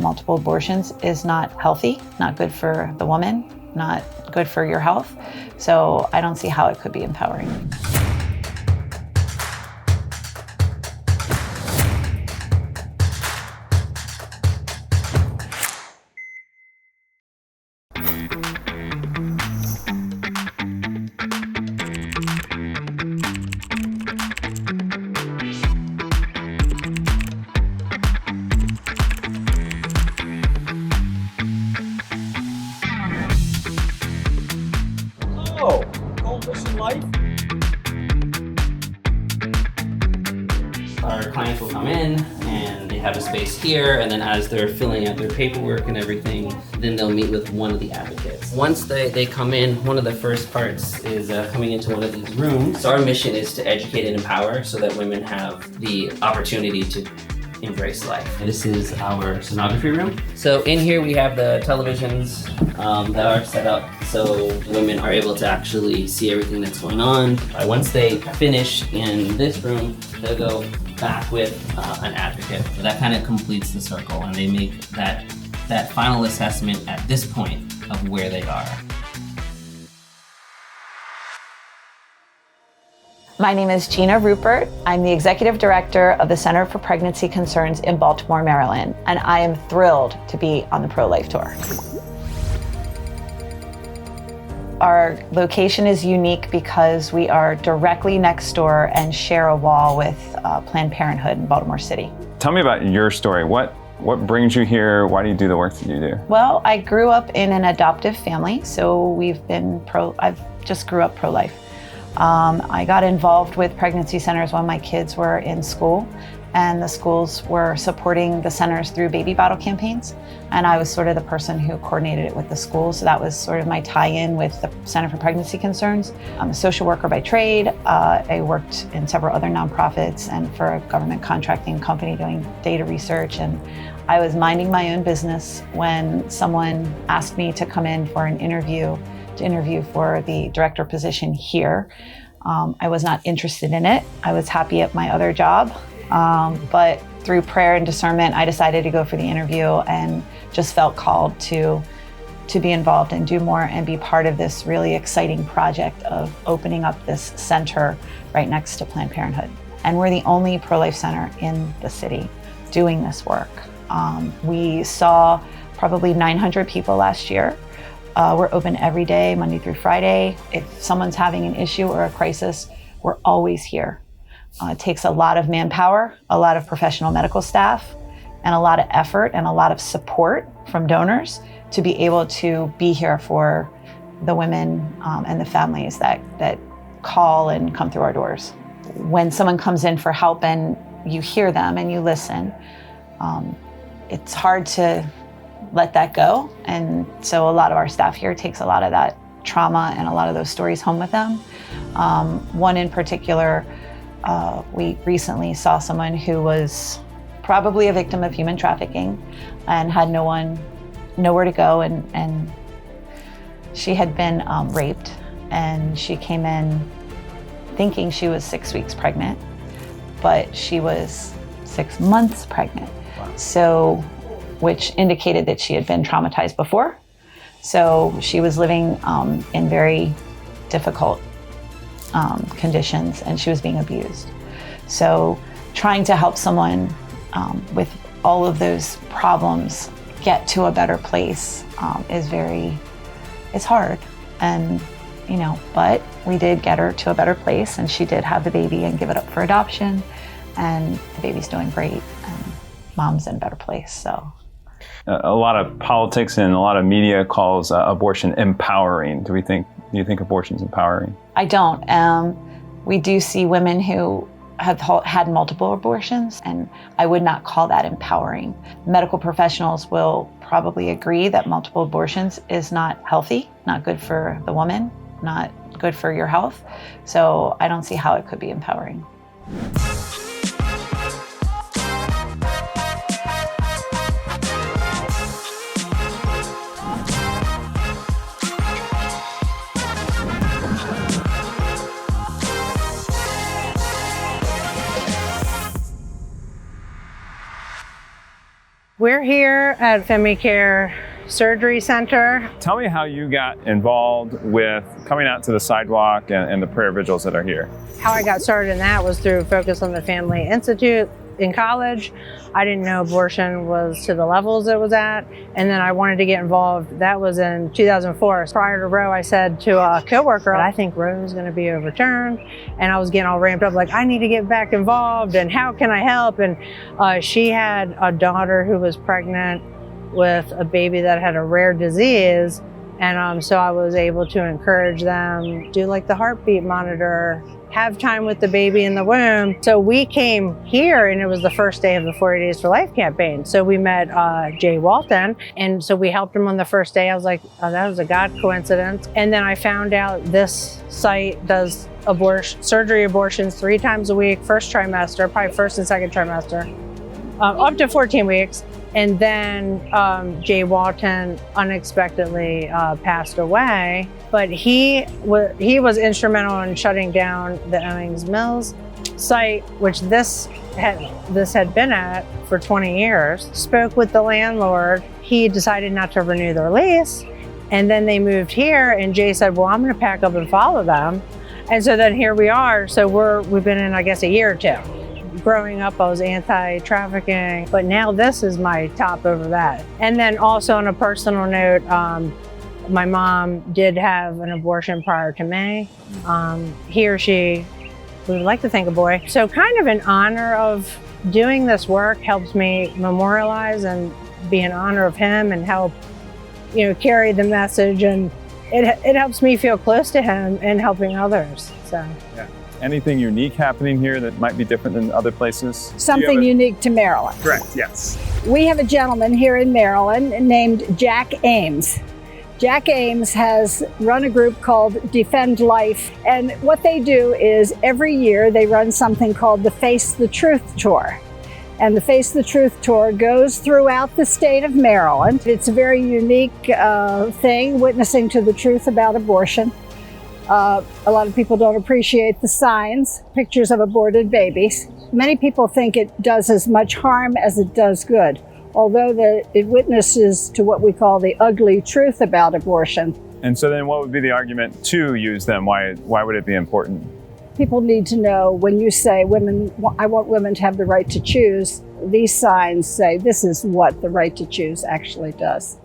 Multiple abortions is not healthy, not good for the woman, not good for your health. So I don't see how it could be empowering. Oh, Coalition Life. Our clients will come in and they have a space here, and then as they're filling out their paperwork and everything, then they'll meet with one of the advocates. Once they come in, one of the first parts is coming into one of these rooms. So our mission is to educate and empower so that women have the opportunity to embrace life. This is our sonography room. So in here we have the televisions that are set up so women are able to actually see everything that's going on. Once they finish in this room, they'll go back with an advocate. So that kind of completes the circle, and they make that final assessment at this point of where they are. My name is Gina Rupert. I'm the Executive Director of the Center for Pregnancy Concerns in Baltimore, Maryland, and I am thrilled to be on the Pro-Life Tour. Our location is unique because we are directly next door and share a wall with Planned Parenthood in Baltimore City. Tell me about your story. What brings you here? Why do you do the work that you do? Well, I grew up in an adoptive family, so I've just grew up pro-life. I got involved with pregnancy centers when my kids were in school, and the schools were supporting the centers through baby bottle campaigns. And I was sort of the person who coordinated it with the schools. So that was sort of my tie-in with the Center for Pregnancy Concerns. I'm a social worker by trade. I worked in several other nonprofits and for a government contracting company doing data research. And I was minding my own business when someone asked me to come in for an interview for the director position here. I was not interested in it. I was happy at my other job. But through prayer and discernment, I decided to go for the interview and just felt called to be involved and do more and be part of this really exciting project of opening up this center right next to Planned Parenthood. And we're the only pro-life center in the city doing this work. We saw probably 900 people last year. We're open every day, Monday through Friday. If someone's having an issue or a crisis, we're always here. It takes a lot of manpower, a lot of professional medical staff, and a lot of effort and a lot of support from donors to be able to be here for the women and the families that call and come through our doors. When someone comes in for help and you hear them and you listen, it's hard to let that go. And so a lot of our staff here takes a lot of that trauma and a lot of those stories home with them. One in particular, we recently saw someone who was probably a victim of human trafficking and had nowhere to go, and she had been raped, and she came in thinking she was 6 weeks pregnant, but she was 6 months pregnant. Wow. So, which indicated that she had been traumatized before. So she was living in very difficult conditions, and she was being abused. So trying to help someone with all of those problems get to a better place is hard. And, but we did get her to a better place, and she did have the baby and give it up for adoption, and the baby's doing great, and mom's in a better place, so. A lot of politics and a lot of media calls abortion empowering. Do you think abortion's empowering? I don't. We do see women who have had multiple abortions, and I would not call that empowering. Medical professionals will probably agree that multiple abortions is not healthy, not good for the woman, not good for your health. So I don't see how it could be empowering. We're here at FemiCare Surgery Center. Tell me how you got involved with coming out to the sidewalk and the prayer vigils that are here. How I got started in that was through Focus on the Family Institute in college. I didn't know abortion was to the levels it was at, and then I wanted to get involved. That was in 2004. Prior to Roe, I said to a coworker, I think Roe is going to be overturned, and I was getting all ramped up, like, I need to get back involved, and how can I help? And she had a daughter who was pregnant with a baby that had a rare disease, and so I was able to encourage them, do like the heartbeat monitor, have time with the baby in the womb. So we came here, and it was the first day of the 40 Days for Life campaign. So we met Jay Walton, and so we helped him on the first day. I was like, oh, that was a God coincidence. And then I found out this site does surgery abortions 3 times a week, first trimester, probably first and second trimester, up to 14 weeks. And then Jay Walton unexpectedly passed away, but he was instrumental in shutting down the Owings Mills site, which this had been at for 20 years. Spoke with the landlord. He decided not to renew their lease, and then they moved here, and Jay said, well, I'm going to pack up and follow them. And so then here we are. So we've been in, I guess, a year or two. Growing up, I was anti-trafficking, but now this is my top over that. And then also on a personal note, my mom did have an abortion prior to me. He or she, we would like to think a boy. So kind of in honor of doing this work helps me memorialize and be in honor of him and help, carry the message. And it helps me feel close to him and helping others, so. Yeah. Anything unique happening here that might be different than other places? Something unique to Maryland. Correct, yes. We have a gentleman here in Maryland named Jack Ames. Jack Ames has run a group called Defend Life, and what they do is every year they run something called the Face the Truth Tour. And the Face the Truth Tour goes throughout the state of Maryland. It's a very unique thing, witnessing to the truth about abortion. A lot of people don't appreciate the signs, pictures of aborted babies. Many people think it does as much harm as it does good, although it witnesses to what we call the ugly truth about abortion. And so then what would be the argument to use them? Why would it be important? People need to know when you say, I want women to have the right to choose, these signs say this is what the right to choose actually does.